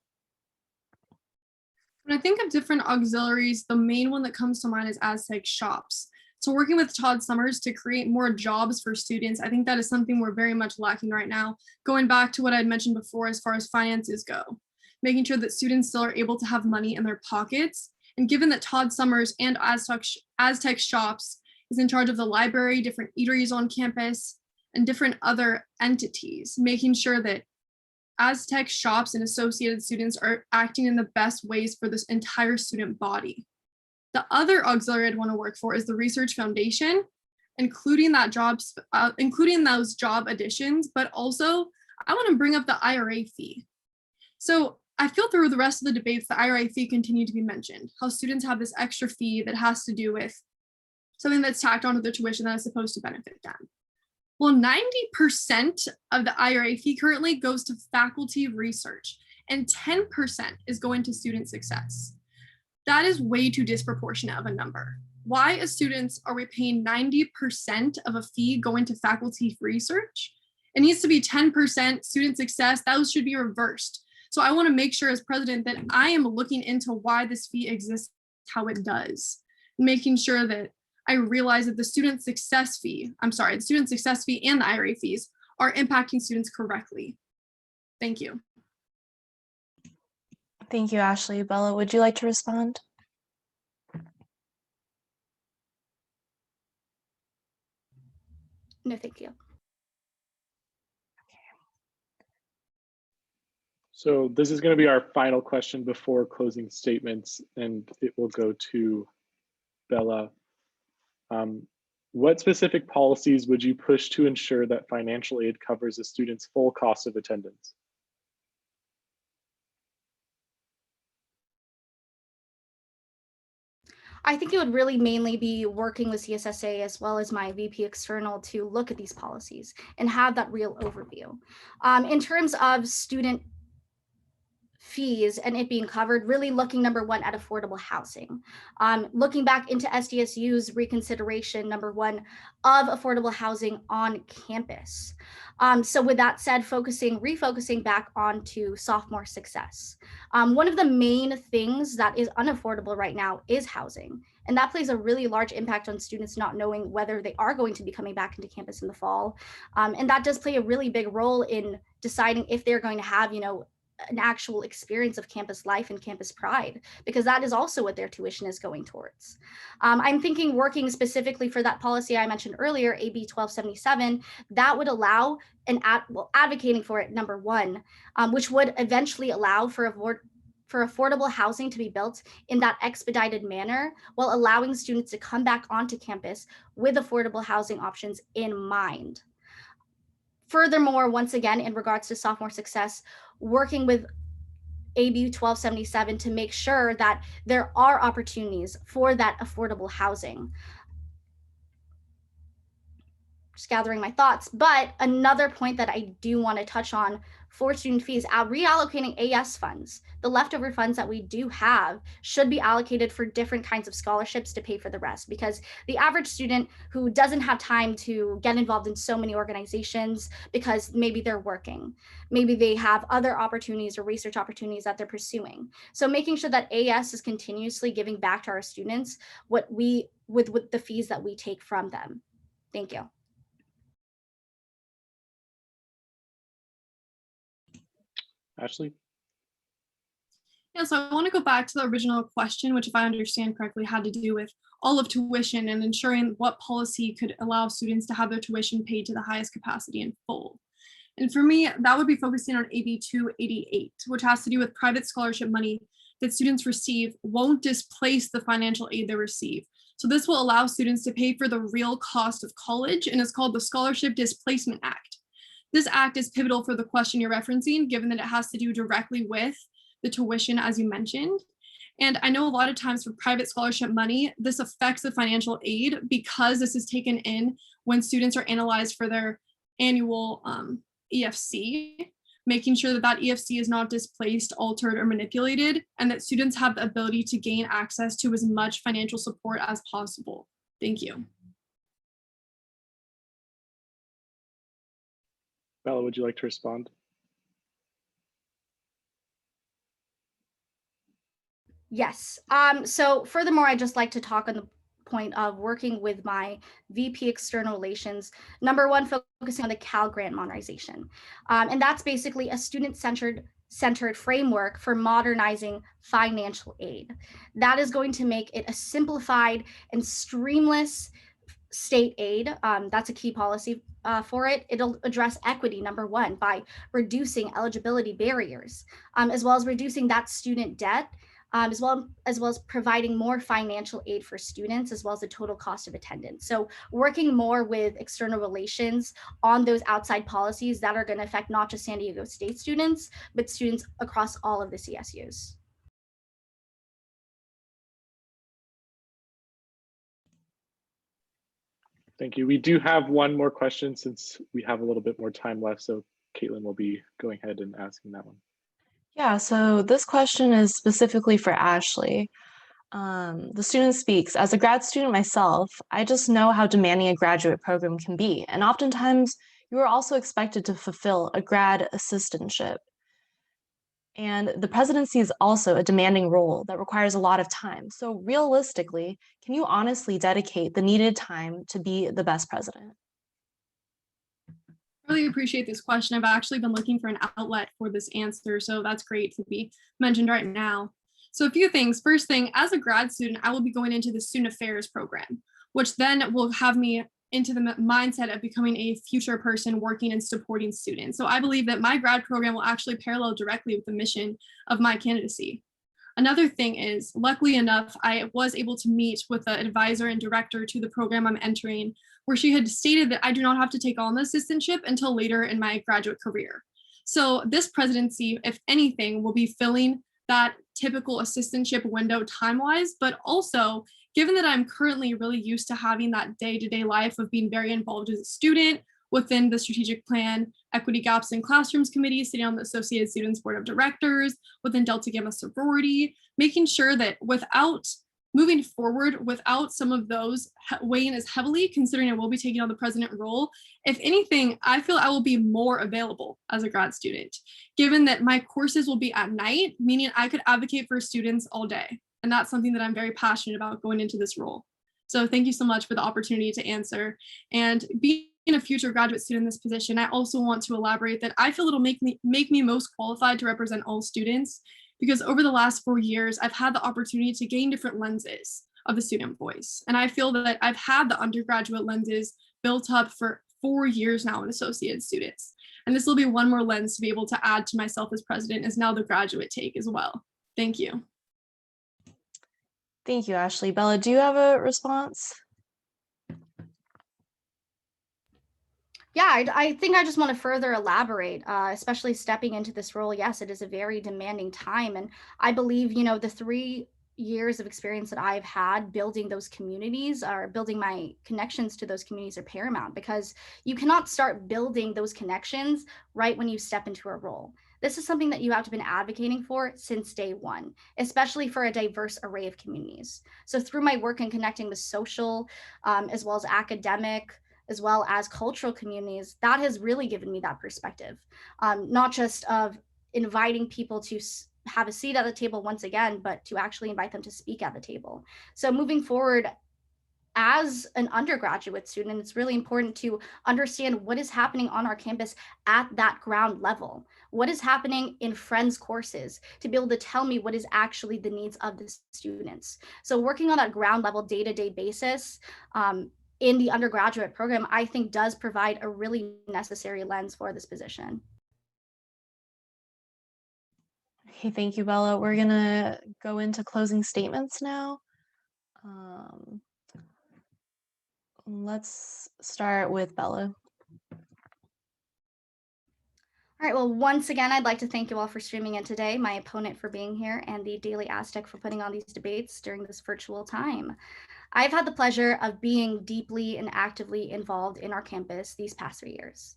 When I think of different auxiliaries, the main one that comes to mind is Aztec Shops. So working with Todd Summers to create more jobs for students, I think that is something we're very much lacking right now. Going back to what I'd mentioned before as far as finances go, making sure that students still are able to have money in their pockets. And given that Todd Summers and Aztec Shops is in charge of the library, different eateries on campus, and different other entities, making sure that Aztec Shops and associated students are acting in the best ways for this entire student body. The other auxiliary I'd want to work for is the Research Foundation, including those job additions, but also I want to bring up the IRA fee. So I feel through the rest of the debates, the IRA fee continued to be mentioned, how students have this extra fee that has to do with something that's tacked onto their tuition that is supposed to benefit them. Well, 90% of the IRA fee currently goes to faculty research, and 10% is going to student success. That is way too disproportionate of a number. Why, as students, are we paying 90% of a fee going to faculty research? It needs to be 10% student success. Those should be reversed. So I want to make sure as president that I am looking into why this fee exists, how it does, making sure that I realize that the student success fee and the IRA fees are impacting students correctly. Thank you. Thank you, Ashley. Bella, would you like to respond? No, thank you. So this is going to be our final question before closing statements, and it will go to Bella. What specific policies would you push to ensure that financial aid covers a student's full cost of attendance? I think it would really mainly be working with CSSA as well as my VP external to look at these policies and have that real overview. In terms of student fees and it being covered, really looking number one at affordable housing. Looking back into SDSU's reconsideration, number one, of affordable housing on campus. So with that said, refocusing back onto sophomore success. One of the main things that is unaffordable right now is housing. And that plays a really large impact on students not knowing whether they are going to be coming back into campus in the fall. And that does play a really big role in deciding if they're going to have, an actual experience of campus life and campus pride, because that is also what their tuition is going towards. I'm thinking working specifically for that policy I mentioned earlier, AB 1277, that would allow advocating for it, number one, which would eventually allow for affordable housing to be built in that expedited manner while allowing students to come back onto campus with affordable housing options in mind. Furthermore, once again, in regards to sophomore success, working with AB 1277 to make sure that there are opportunities for that affordable housing. Just gathering my thoughts, but another point that I do want to touch on for student fees, reallocating AS funds. The leftover funds that we do have should be allocated for different kinds of scholarships to pay for the rest, because the average student who doesn't have time to get involved in so many organizations because maybe they're working, maybe they have other opportunities or research opportunities that they're pursuing. So making sure that AS is continuously giving back to our students with the fees that we take from them. Thank you. Ashley? Yeah, so I want to go back to the original question, which, if I understand correctly, had to do with all of tuition and ensuring what policy could allow students to have their tuition paid to the highest capacity in full. And for me, that would be focusing on AB 288, which has to do with private scholarship money that students receive won't displace the financial aid they receive. So this will allow students to pay for the real cost of college, and it's called the Scholarship Displacement Act. This act is pivotal for the question you're referencing, given that it has to do directly with the tuition, as you mentioned. And I know a lot of times for private scholarship money, this affects the financial aid because this is taken in when students are analyzed for their annual EFC, making sure that that EFC is not displaced, altered, or manipulated, and that students have the ability to gain access to as much financial support as possible. Thank you. Bella, would you like to respond? Yes. So furthermore, I'd just like to talk on the point of working with my VP External Relations. Number one, focusing on the Cal Grant modernization. And that's basically a student-centered framework for modernizing financial aid. That is going to make it a simplified and streamless state aid. That's a key policy for it. It'll address equity, number one, by reducing eligibility barriers, as well as reducing that student debt, as well as providing more financial aid for students, as well as the total cost of attendance. So working more with external relations on those outside policies that are going to affect not just San Diego State students, but students across all of the CSUs. Thank you. We do have one more question since we have a little bit more time left. So Caitlin will be going ahead and asking that one. Yeah, so this question is specifically for Ashley. The student speaks, as a grad student myself, I just know how demanding a graduate program can be. And oftentimes you are also expected to fulfill a grad assistantship. And the presidency is also a demanding role that requires a lot of time. So realistically, can you honestly dedicate the needed time to be the best president? Really appreciate this question. I've actually been looking for an outlet for this answer, so that's great to be mentioned right now. So a few things. First thing, as a grad student, I will be going into the student affairs program, which then will have me into the mindset of becoming a future person working and supporting students. So I believe that my grad program will actually parallel directly with the mission of my candidacy. Another thing is, luckily enough, I was able to meet with the advisor and director to the program I'm entering, where she had stated that I do not have to take on the assistantship until later in my graduate career. So this presidency, if anything, will be filling that typical assistantship window time-wise, but also given that I'm currently really used to having that day-to-day life of being very involved as a student within the strategic plan, equity gaps in classrooms committee, sitting on the Associated Students Board of Directors, within Delta Gamma sorority, making sure that without moving forward, without some of those weighing as heavily, considering I will be taking on the president role, if anything, I feel I will be more available as a grad student, given that my courses will be at night, meaning I could advocate for students all day. And that's something that I'm very passionate about going into this role. So thank you so much for the opportunity to answer. And being a future graduate student in this position, I also want to elaborate that I feel it'll make me most qualified to represent all students, because over the last 4 years, I've had the opportunity to gain different lenses of the student voice. And I feel that I've had the undergraduate lenses built up for 4 years now in associated students. And this will be one more lens to be able to add to myself as president, as now the graduate take as well. Thank you. Thank you, Ashley. Bella, do you have a response? Yeah, I think I just want to further elaborate, especially stepping into this role. Yes, it is a very demanding time. And I believe, the 3 years of experience that I've had building those communities or building my connections to those communities are paramount, because you cannot start building those connections right when you step into a role. This is something that you have to been advocating for since day one, especially for a diverse array of communities. So through my work in connecting with social, as well as academic, as well as cultural communities, that has really given me that perspective, not just of inviting people to have a seat at the table once again, but to actually invite them to speak at the table. So moving forward, as an undergraduate student, it's really important to understand what is happening on our campus at that ground level. What is happening in friends courses, to be able to tell me what is actually the needs of the students. So working on that ground level day-to-day basis in the undergraduate program, I think does provide a really necessary lens for this position. Okay, thank you, Bella. We're gonna go into closing statements now. Let's start with Bella. All right, well, once again, I'd like to thank you all for streaming in today, my opponent for being here, and the Daily Aztec for putting on these debates during this virtual time. I've had the pleasure of being deeply and actively involved in our campus these past 3 years.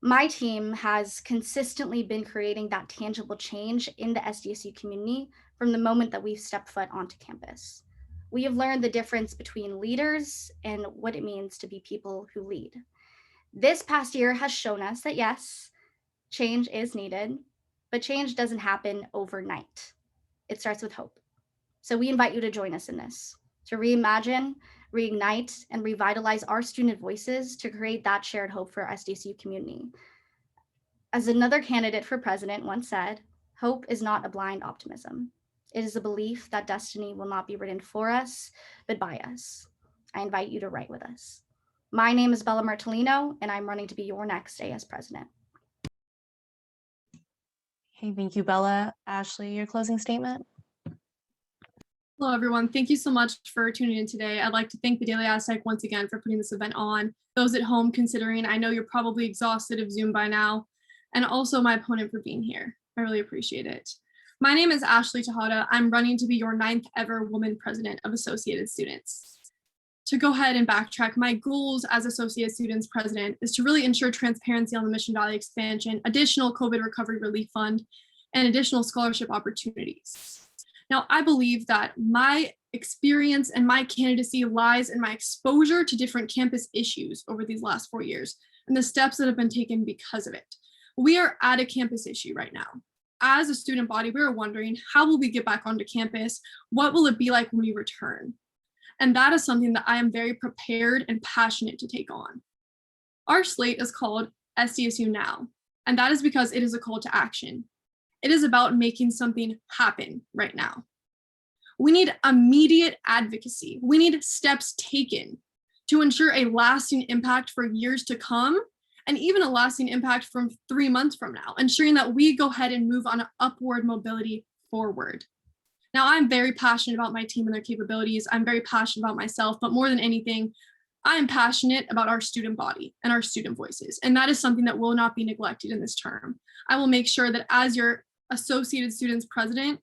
My team has consistently been creating that tangible change in the SDSU community from the moment that we've stepped foot onto campus. We have learned the difference between leaders and what it means to be people who lead. This past year has shown us that yes, change is needed, but change doesn't happen overnight. It starts with hope. So we invite you to join us in this, to reimagine, reignite, and revitalize our student voices to create that shared hope for our SDSU community. As another candidate for president once said, hope is not a blind optimism. It is a belief that destiny will not be written for us, but by us. I invite you to write with us. My name is Bella Martellino, and I'm running to be your next AS president. Hey, thank you, Bella. Ashley, your closing statement? Hello, everyone. Thank you so much for tuning in today. I'd like to thank the Daily Aztec once again for putting this event on. Those at home, considering I know you're probably exhausted of Zoom by now, and also my opponent for being here. I really appreciate it. My name is Ashley Tejada. I'm running to be your 9th ever woman president of Associated Students. to go ahead and backtrack, my goals as Associate Students President is to really ensure transparency on the Mission Valley expansion, additional COVID Recovery Relief Fund, and additional scholarship opportunities. Now, I believe that my experience and my candidacy lies in my exposure to different campus issues over these last 4 years and the steps that have been taken because of it. We are at a campus issue right now. As a student body, we are wondering, how will we get back onto campus? What will it be like when we return? And that is something that I am very prepared and passionate to take on. Our slate is called SDSU Now, and that is because it is a call to action. It is about making something happen right now. We need immediate advocacy. We need steps taken to ensure a lasting impact for years to come, and even a lasting impact from 3 months from now, ensuring that we go ahead and move on an upward mobility forward. Now, I'm very passionate about my team and their capabilities. I'm very passionate about myself, but more than anything, I am passionate about our student body and our student voices. And that is something that will not be neglected in this term. I will make sure that as your Associated Students President,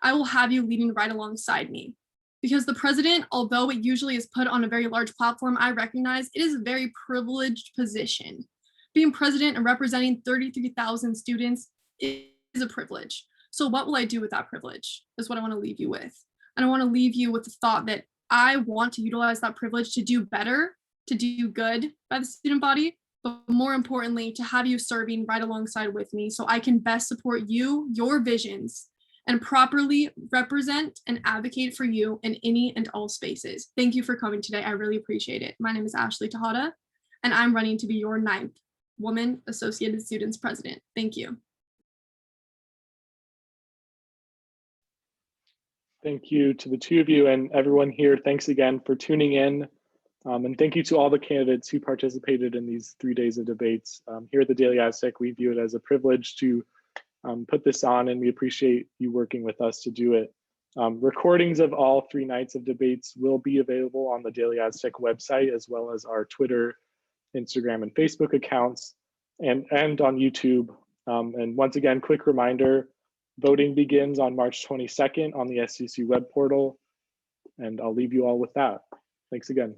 I will have you leading right alongside me. Because the president, although it usually is put on a very large platform, I recognize it is a very privileged position. Being president and representing 33,000 students is a privilege. So what will I do with that privilege is what I want to leave you with. And I want to leave you with the thought that I want to utilize that privilege to do better, to do good by the student body, but more importantly, to have you serving right alongside with me so I can best support you, your visions, and properly represent and advocate for you in any and all spaces. Thank you for coming today. I really appreciate it. My name is Ashley Tejada, and I'm running to be your 9th Woman Associated Students President. Thank you. Thank you to the two of you and everyone here. Thanks again for tuning in. And thank you to all the candidates who participated in these 3 days of debates. Here at the Daily Aztec, we view it as a privilege to put this on, and we appreciate you working with us to do it. Recordings of all 3 nights of debates will be available on the Daily Aztec website, as well as our Twitter, Instagram, and Facebook accounts, and on YouTube. And once again, quick reminder, voting begins on March 22nd on the SCC web portal, and I'll leave you all with that. Thanks again.